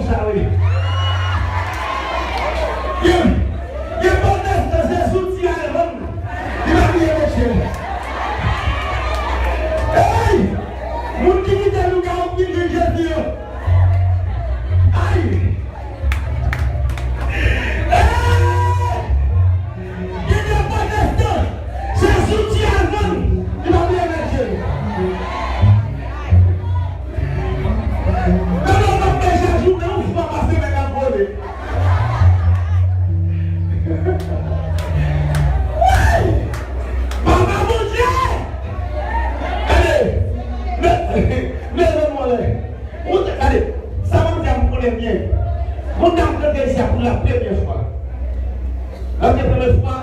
ça, oui. Il y a pas de c'est soutien à l'homme. Il va bien monsieur. Hey! Mon qui dit nous garde qui de Jésus. Aïe! Il y a pas de c'est soutien à l'homme. Il va bien monsieur. Allez, ça va me dire que bien. Mon dame ici pour la première fois. La première fois,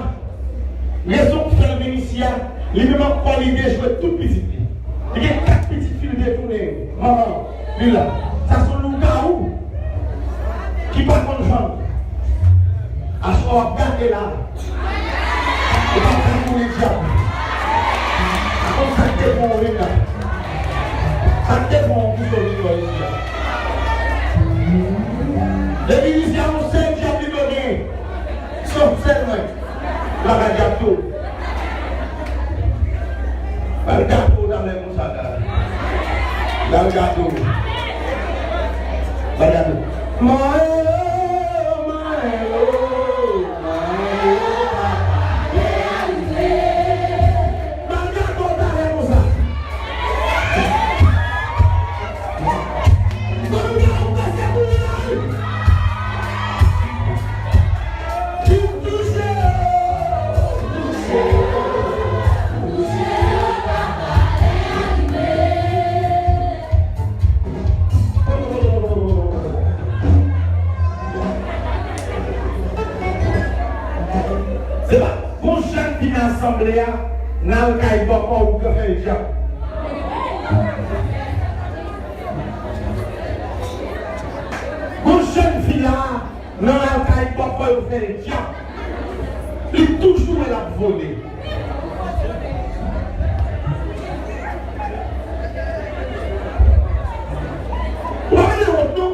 raison pour faire le Vénitia, il me manque pas l'idée de jouer toute petite. Il y a 4 petites filles détournées. Maman, lui là, ça sont nos garous qui partent en jambe. À ce moment, regardez là. Et pas pour les diables. Ça te bon, oui là. Ça te bon, vous savez, là. Les Vénitiens ont 5 diables de donner. Sauf celle-là. La radiato. Le gâteau dans les moussades. Dans le gâteau. Le gâteau. C'est pas mon jeune qui m'a assemblé dans le cas de papa ou de faire le diable. Mon jeune fille là, dans le cas de papa ou de faire le diable, il toujours elle a volé. Vous avez le nom?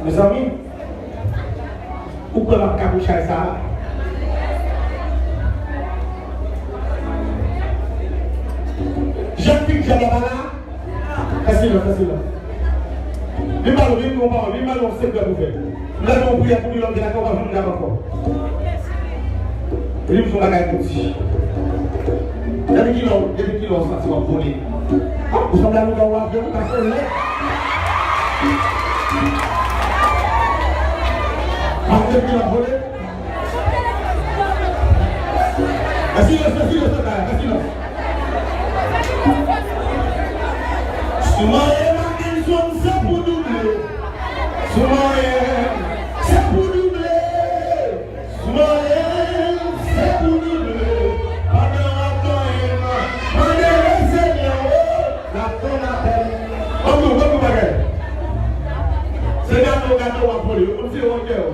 Mes amis, pourquoi la capucha est ça? Jean-Pierre Jalabala, facile. Les ballons, c'est que vous faites. Nous allons prier pour l'homme de la corps, on va encore. Et nous sommes là, aussi. Depuis qu'il l'ont ça, c'est un voler. Nous sommes là, nous allons voir, nous allons depuis la volée. Assis-le. Soumaïe, ma question, c'est pour doubler. Soumaïe, c'est pour doubler. Soumaïe, c'est pour doubler. Pendant le Seigneur, la peine appelle. Comme bagaille. C'est gâteau à voler. On fait un cœur.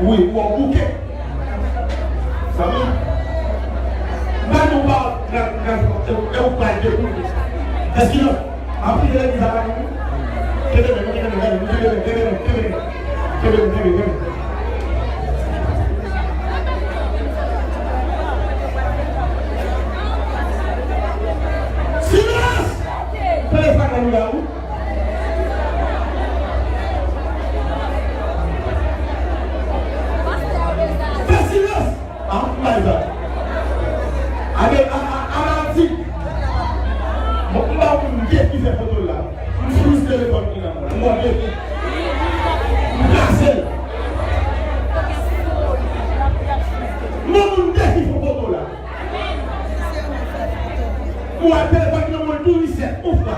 Oui, pour un bouquet. Ça va? Là, nous parlons de bouquet. Est-ce qu'il y a un prix de la mise à la main? Silence! Téléphone à nous là-haut. Avec Amantique, on va vous dire qui fait photo là. Je suis téléphone qui là. Moi, je suis placé. Moi, vous dire qui fait photo là. Moi, téléphone qui là, tout ici, ouf là.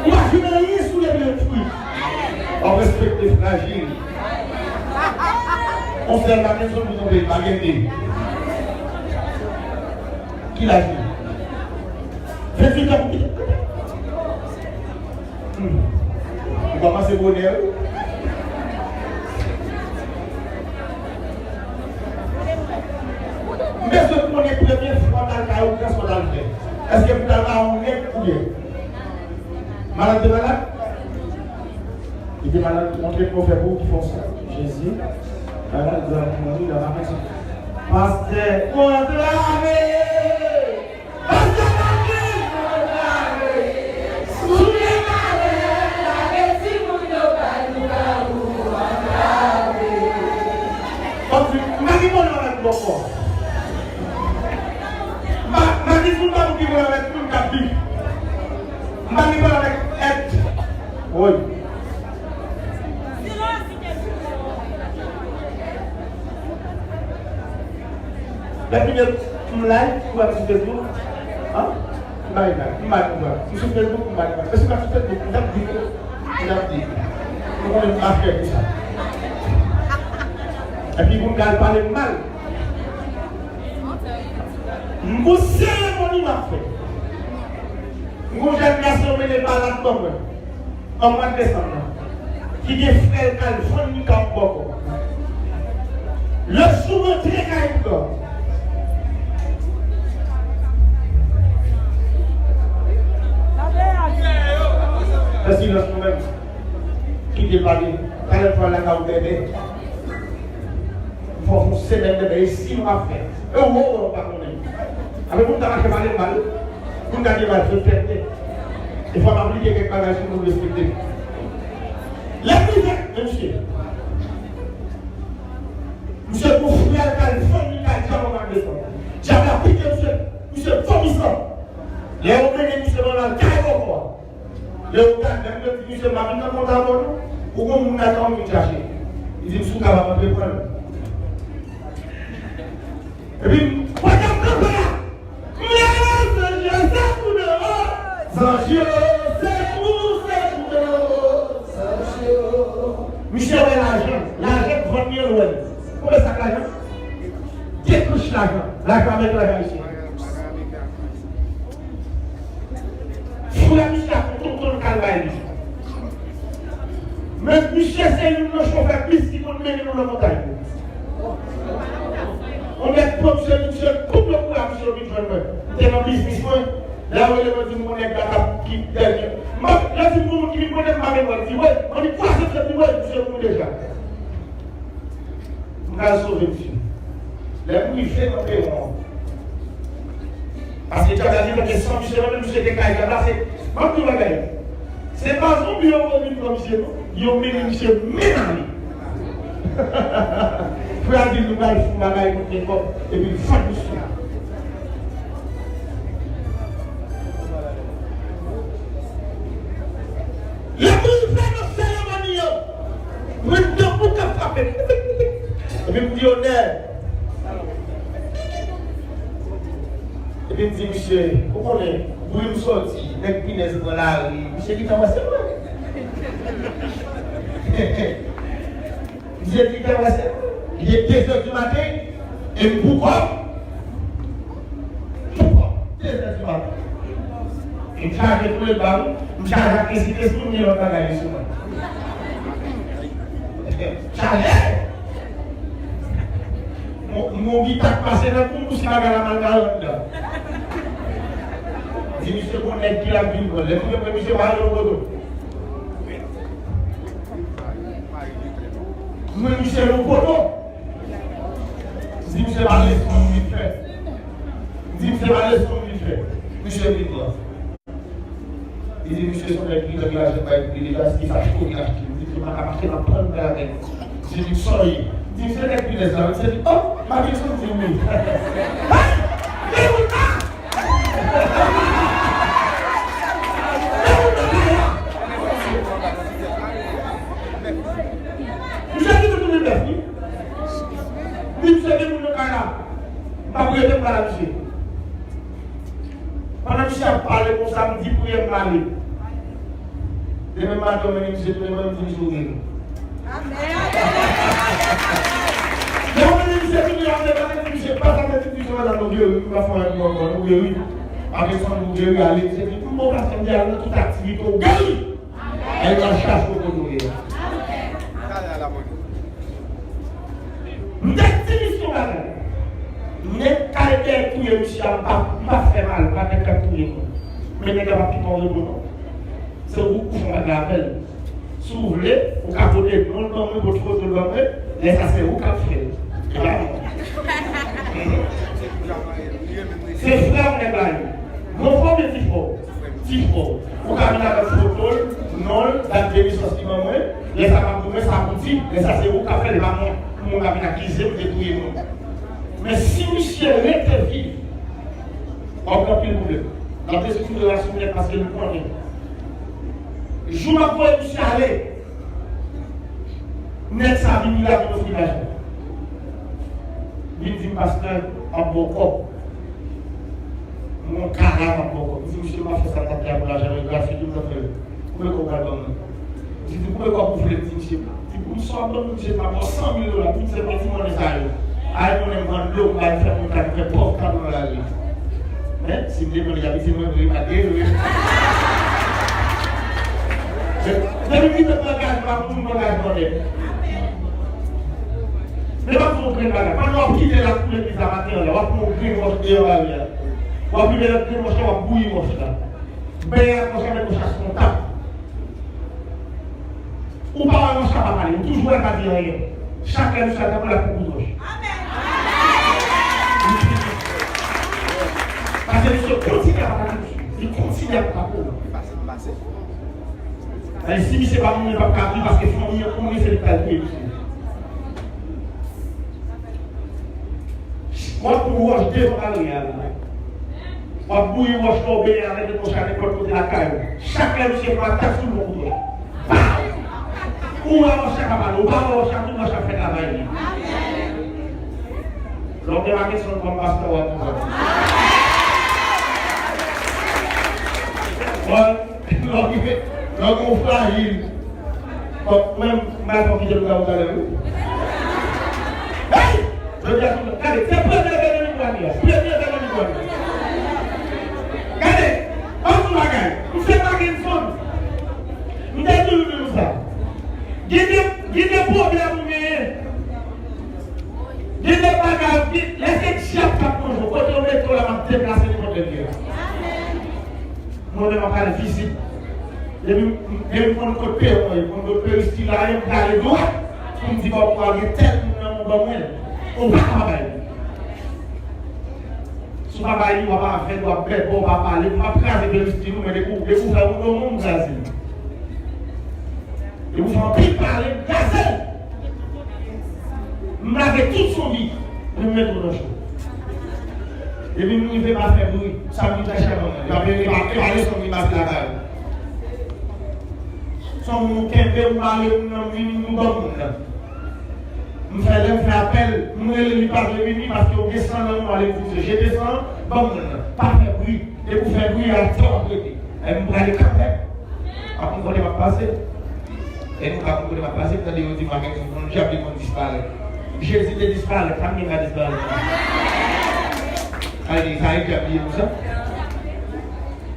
Moi, je n'ai rien sous les deux trucs. On respecte les fragiles. On sert la maison, vous n'avez pas gagné. Qui l'a dit? Faites une tapis. Vous commencez bonheur. Mais ce qu'on est première fois dans le cas où on est dans le fait. Est-ce que vous avez un net ou bien? Malade de malade? Il dit malade, montrez pour faire vous qui font ça. Jésus, malade de la mourir dans la maison. Pasteur, condamné! Pasteur, oui. La première, tu me l'as, tu vas sur Facebook. Hein? Tu m'as dit, sur Facebook, tu m'as dit. Parce que sur Facebook, tu m'as dit. On est marqué tout ça. Et puis, vous me parlez mal. Mon cérémonie m'a fait. Mon jeune garçon me n'est pas là-dedans. En mois de décembre. Qui est frère Californie comme beaucoup. Le souvent très caïque. Le silence nous-mêmes. Qui est parlé. Quand elle prend la carte bébé. Il faut une semaine de bébé. 6 mois faire. Et au moins, on va pas connaître. Avec vous, vous avez parlé mal. Vous avez mal fait. Il faut appliquer quelque chose pour nous respecter. La musique, monsieur. Monsieur, pour faire la Californie, il y a un décembre. J'avais appliqué, monsieur, fournissant. Les Européens, monsieur, dans la carrière, les Européens, même monsieur, Marine, dans mon amour, ou comme vous n'avez pas chercher. Ils disent, sous va me prendre. Et puis, pas de Michel, l'argent 20 000 euros. Combien ça l'argent? Découche l'argent avec l'argent ici. Pour la Michel, tout le calvaire. Mais Michel, c'est une chauffeur plus qui nous mène dans la montagne. On est comme Michel, tout le coup à Michel, c'est un business. Là où il dit, on est qui dernier. Là, si vous qui me connaissez, on dit, on dit, quoi, c'est ce niveau, monsieur, déjà. On a sauvé, monsieur. Les bruits, fait notre paiement. Parce que tu as dit que sans monsieur, même monsieur, des cailles, là, c'est. Moi, tout va bien. C'est pas son bureau comme monsieur, il y a même monsieur, ménage. Il faut dire, nous allons faire un bagage, et puis, il faut monsieur. La bouche fait nos cérémonies. Nous devons beaucoup frapper. Et puis, me dit honneur. Et puis, me dit, monsieur, vous connaissez, vous me sortir, les pinaises dans la rue. Monsieur dit, comment c'est vrai? Monsieur dit, comment c'est vrai? Il est 2h du matin. Et pourquoi? Pourquoi? 2h du matin. Je charge tout le ballon, je charge la question de tout le monde à gagner sur moi. Charge! Mon guitare passe dans le coup, si ma gare a mal là. Si monsieur connaît qui la ville, le monsieur va aller au bodo. Monsieur le bodo. Si monsieur va aller sur le vite fait. Si monsieur va aller sur le vite fait. Monsieur le vite là. Il dit, monsieur, son église, il a pas été il a ce qu'il s'achète, il a acheté. Il dit, il m'a marqué dans plein de avec. J'ai dit, soyez. Il dit, monsieur, l'église, il a dit, oh, ma vie, c'est une oui. Monsieur, il dit, tout le monde, monsieur, il dit, tout le monde, pendant que je parle comme ça, je me dis pour y parler. Et même maintenant, je me dis pour y sourire. Amen. Je me dis, pas dans cette discussion dans nos vieux, ma foi, nos vieux, avec son vieux, aller, c'est tout le monde va se dire, toute activité au gars. Elle va chercher pour nous. Amen. Nous sommes là. Nous sommes été tout monsieur, pas fait mal, pas de tout le mais n'est pas qui tombe bon. C'est vous qui font la belle. Si vous voulez, vous capotez non dans votre photo de l'homme, et ça c'est vous qui faites. Et là, c'est frère et blague. Non, pas de tifo. Vous avez la photo, non, dans des missions qui m'ont les ça va tomber, ça aboutit, et ça c'est vous qui faites les mamans, mon gars qui a accusé, vous détruisez nous. Mais si monsieur était vif, on n'a plus de problème. La destruction de la soumise parce que nous connaissons. Je ne peux pas monsieur aller. Net ça a mis là dans notre village. Il dit pasteur, à Boko. Mon carré à Boko. Il dit monsieur m'a fait ça à la pour la géographie de notre frère. Pourquoi qu'on va donner? Il dit pourquoi vous voulez dire monsieur? Il dit pour ça, monsieur m'a fait 100 000 $. Tout c'est parti dans les aïeux. Aïe, on aime vendre l'eau, on va faire mon carré pauvre dans la rue. Mais si vous voulez, vous avez dit que vous avez dit depuis que vous avez dit que mais pas pour vous pas nous quitter la couleur des amateurs, on va pour vous greenwash dehors là. On va plus le greenwash, on va bouillir wash là. Ben, on va faire des chasse comptable. Ou pas on va parler, toujours à pas dire rien. Chacun nous s'attend pour la coupe gauche. Parce que monsieur continue à parler, il continue à parler. Si c'est pas mon pas capable parce que on est fait le calcul. Moi pour moi je devrais parler là. Moi pour moi je dois bien avec mon chat de côté de la caille. Chacun monsieur va taper sur le coup. Ou alors chaque parler, ou alors chaque tout va faire travail. Donc ma question comme pasteur donc on fragile. Même ma famille de l'eau dans le hey! Je dis à tout le monde, regardez, c'est pas de l'Église. Regardez, on se bagaille. On ne sait pas qu'il faut. On a tout le ça. Guidez pour bien vous gagner. Guidez bagaille, laissez chaque fois pour vous. Quand on met tout la main déplacer le monde de Dieu. Nous devons faire une visite. Et puis, on peut payer, on peut payer style là, on peut aller droit. On dit, on va aller tel, on va travailler. Si on va aller, on va faire, on va faire, on va parler, on va prendre des style, mais les coups, on va vous monde gazer. Et vous faites plus parler, gazer. On avait toute son vie, nous mettons dans le show. Et puis, nous ne pouvons pas faire bruit, ça nous tâche à nous. Il va aller son image là-bas. Son nous ou parler, nous donnons. Nous faisons appel, nous ne pas venir parce qu'on descend dans nous, allez vous je descends, bon, pas faire bruit, et vous faire bruit à temps, et vous allez quand même. Après, vous allez passer. Et nous, quand vous allez passer, vous allez vous dire, j'ai appris qu'on disparaît. Jésus te disparaît, famille va disparaître. Allez, ça a été appris comme ça.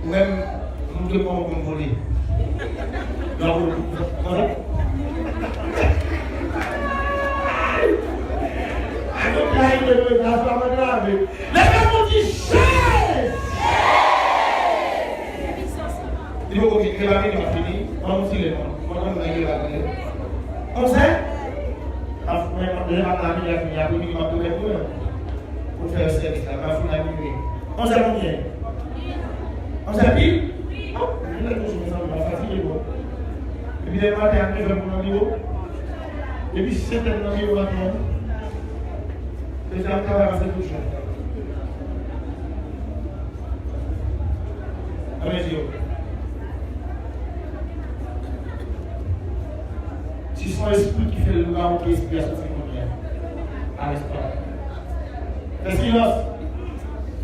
Ou même, nous devons voler. Donc, voilà. Les gens m'ont dit chaise. Il faut qu'on finisse, la vie va finir. On va finir. On sait? Pour faire ce service là, on sait combien? On sait pile? Et puis les matins, après, je vais pour le niveau. Et puis, si c'est un niveau maintenant, les gens travaillent assez tout chaud. Allez-y. Si c'est l'esprit qui fait le lugar où l'esprit a souffert combien? À l'espoir. Fais silence.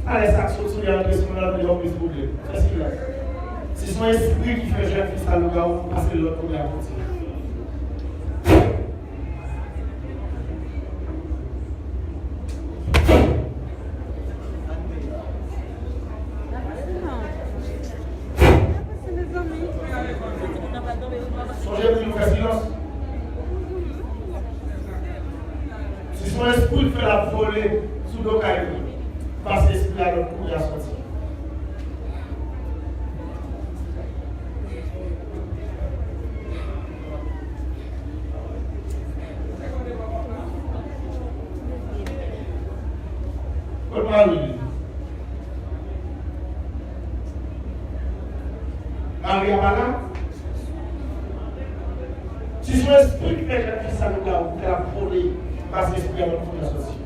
Allez, ça saute sur la question de l'homme qui se bouge. Fais silence. Si c'est l'esprit qui fait jeune fils à lugar où parce que l'autre est à côté. Maria Mana. Si son esprit qui fait que ça nous a volé, parce que l'esprit a notre associé.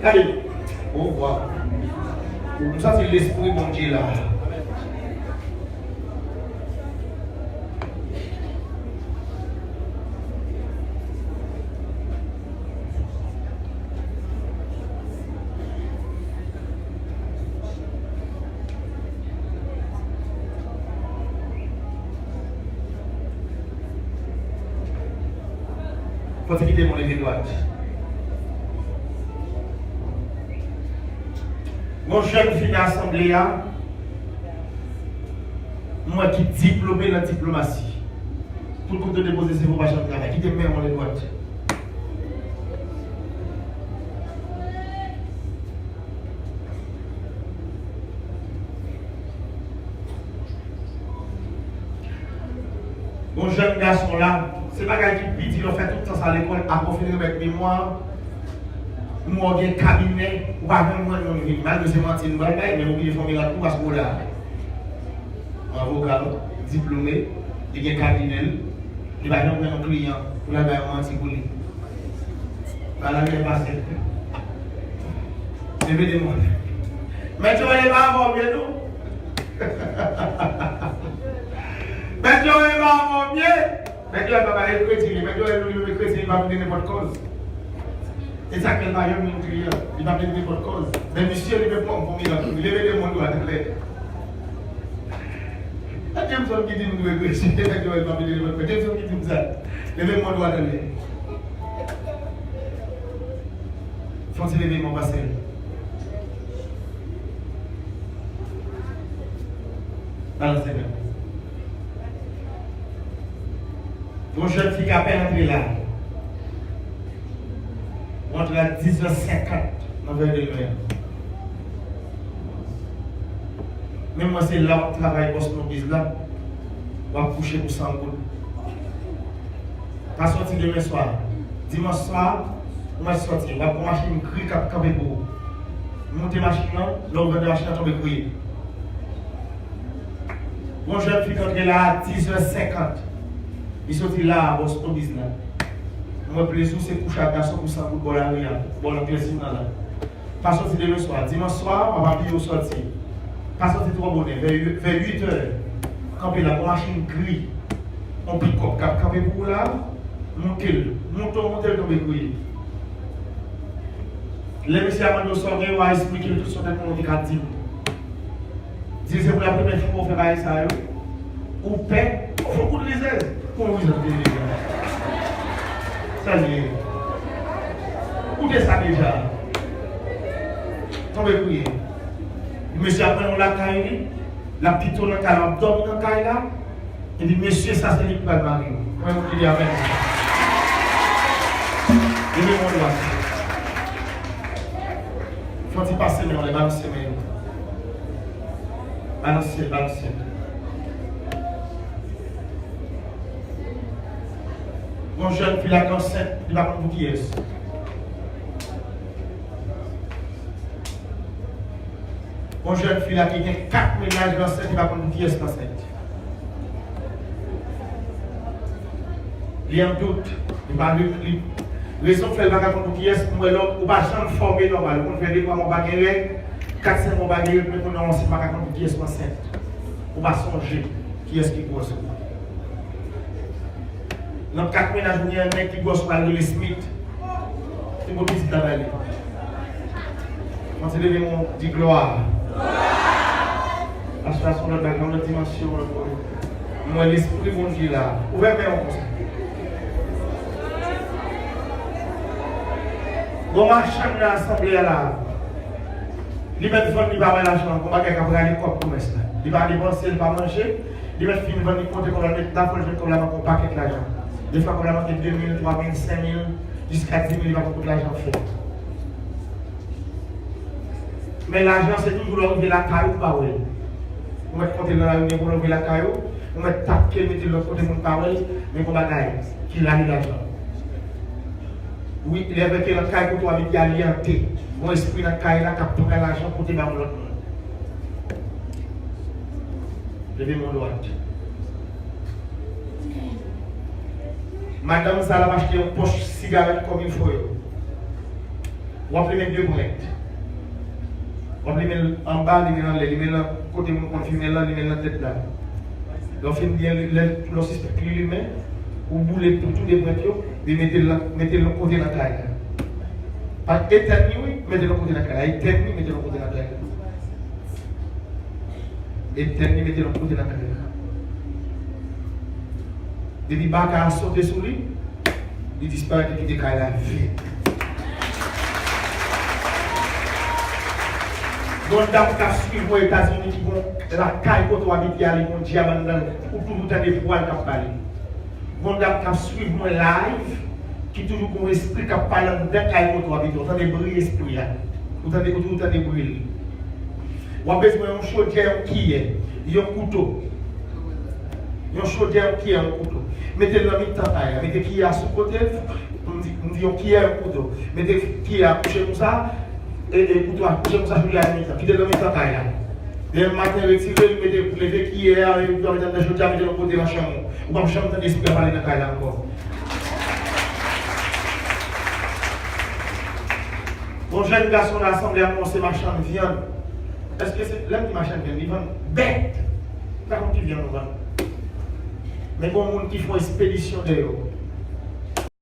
Allez, au revoir. Ça, c'est l'esprit mon Dieu là. Faut quitter mon lever droite. Mon jeune fini assemblée, moi qui diplômé dans la diplomatie, tout le monde déposer ses pages de travail, qui te met mon lever droite. Mon jeune garçon là, c'est pas quelqu'un qui dit, il a fait tout le temps à l'école, à profiter avec mémoire. Moi, j'ai un cabinet, ou pas vraiment une vie. Malgré que c'est menti, mais oubliez de faire un parce que là, un avocat, diplômé, il y a un cabinet, il va avoir un client, pour la faire menti pour lui. Voilà, il est passé. Je vais demander. Mais tu vas pas avoir bien nous. Mais tu vas pas avoir bien. Mais tu vas pas aller chrétien, mais tu vas aller chrétien, il va vous donner n'importe cause. C'est ça qu'elle va y avoir une crière. Il va venir n'importe cause. Mais monsieur, il veut pas pour miracle. Il veut le monde à l'air. Jameson qui dit nous devons chrétien, il va venir n'importe cause. Jameson qui dit ça. Levez mon doigt dans l'air. Faut-il lever mon bassin? Dans le Seigneur. Mon jeune fille qui a peine entré là. Entre la 1950 dans le lumière. Même moi, c'est là où je travaille pour ce là. On va coucher pour 100 gouttes. Pas sorti demain soir. Dimanche soir, on va sortir. On va prendre machine gris cap camper pour. Monter machine là, l'on va de machine à tomber gris. Mon jeune fille quand il est là à 10h50. Il sortit là à Boston Business. Moi plaisir c'est coucher à garçon pour ça pour boire la rien. Boire le plaisir là. Pas sorti demain soir. Dimanche soir, on va bien sortir. Pas sorti trop bonnet vers 8h. Camper là pour machine gris. On pique up camper pour là. Montez le tomber gris. Les messieurs avant de sortir, on va expliquer tout ce que nous dit. Si c'est pour la première fois qu'on fait ça, ou paix, il faut qu'on les aide. Comment vous avez dit ça? Y est. Écoutez ça déjà. Tombez prier. Monsieur après on l'a caillé, la petite tourne dans la dormi dans la caille là. Il dit monsieur ça c'est l'hyper mari. Moi je dis amen. Il dit mon droit. Faut-il passer mais on les balancer mais. Balancer. Mon jeune fille a enceinte, il va prendre qui est. Mon jeune fille a qui a 4 ménages enceinte, il va prendre qui est enceinte. Il y a un doute, il va lui. Raison fait le va prendre qui est, moi l'homme, ou pas jamais formé normal, on fait des fois mon baguette. 4-5 mois baguette, mais on a aussi pas contre qui est enceinte. On va songer qui est-ce qui gosse. Dans 4 ménages, il y a un mec qui gosse par le Smith. C'est mon petit d'avaler. Quand c'est levé mon dit gloire. La situation de la grande dimension. Moi, l'esprit mon Dieu là. Ouvrez mes comme ça. Bon, ma chambre de l'assemblée là. Il va vendre, il va avoir l'argent, on va gagner un cop pour mettre. Il va dépenser, il va manger. Il va finir vendre, il compte comme la mettre là, il va comme la mettre un paquet d'argent. Des fois, comme la mettre 2 000, 3 000, 5 000, jusqu'à 10 000, il va compter l'argent fait. Mais l'argent, c'est toujours l'enlever la caillou, pas oui. On va compter dans la réunion pour enlever la caillou, on va taper, mettre l'autre côté de mon parole, mais on va gagner, qu'il a l'argent. Oui, il est avec la caille pour toi, avec l'alienté. Mon esprit dans la caille là, qui a l'argent pour te battre l'autre monde. Levez mon droit. Madame, ça va acheter une poche cigarette comme il faut. On va mettre 2 brettes. On va mettre en bas, il met dans l'aile, il met dans le côté où on filme là, il met dans la tête là. On filme bien le système qui lui met, ou boule pour tous les brettes, et mettez le côté de la caille. Pas éterni, oui, mettez le côté de la caille. Éterni, mettez le côté de la caille. Éterni, mettez le côté de la caille. Depuis Baka a sauté sur lui, il disparaît et quitte la vie. Bon dame qui a suivi aux États-Unis qui vont la caille pour toi habiter à l'école diamant ou tout le temps des poils qui ont parlé. Bon dame qui a suivi mon live qui toujours pour esprit qui a parlé de caille pour toi habiter. Vous avez briller esprit là. Vous avez briller. Vous avez besoin d'un chaudière qui est, un couteau. Un chaudière qui est un couteau. Mettez-le dans le temps, mettez qui est à ce côté, on dit qui est un couteau. Mettez qui est à coucher comme ça, et couteau à coucher comme ça, je vais aller dans le temps. Le matin, mettez qui est à le chaudière, mettez le côté de la chambre. Ou pas chambre d'esprit à parler dans la encore. Mon jeune garçon de l'assemblée a annoncé marchand de viande. Est-ce que c'est l'homme qui marchand de viande? Il vend bête. Par contre, il vient nous vendre. Mais bon, monde qui font expédition de eux.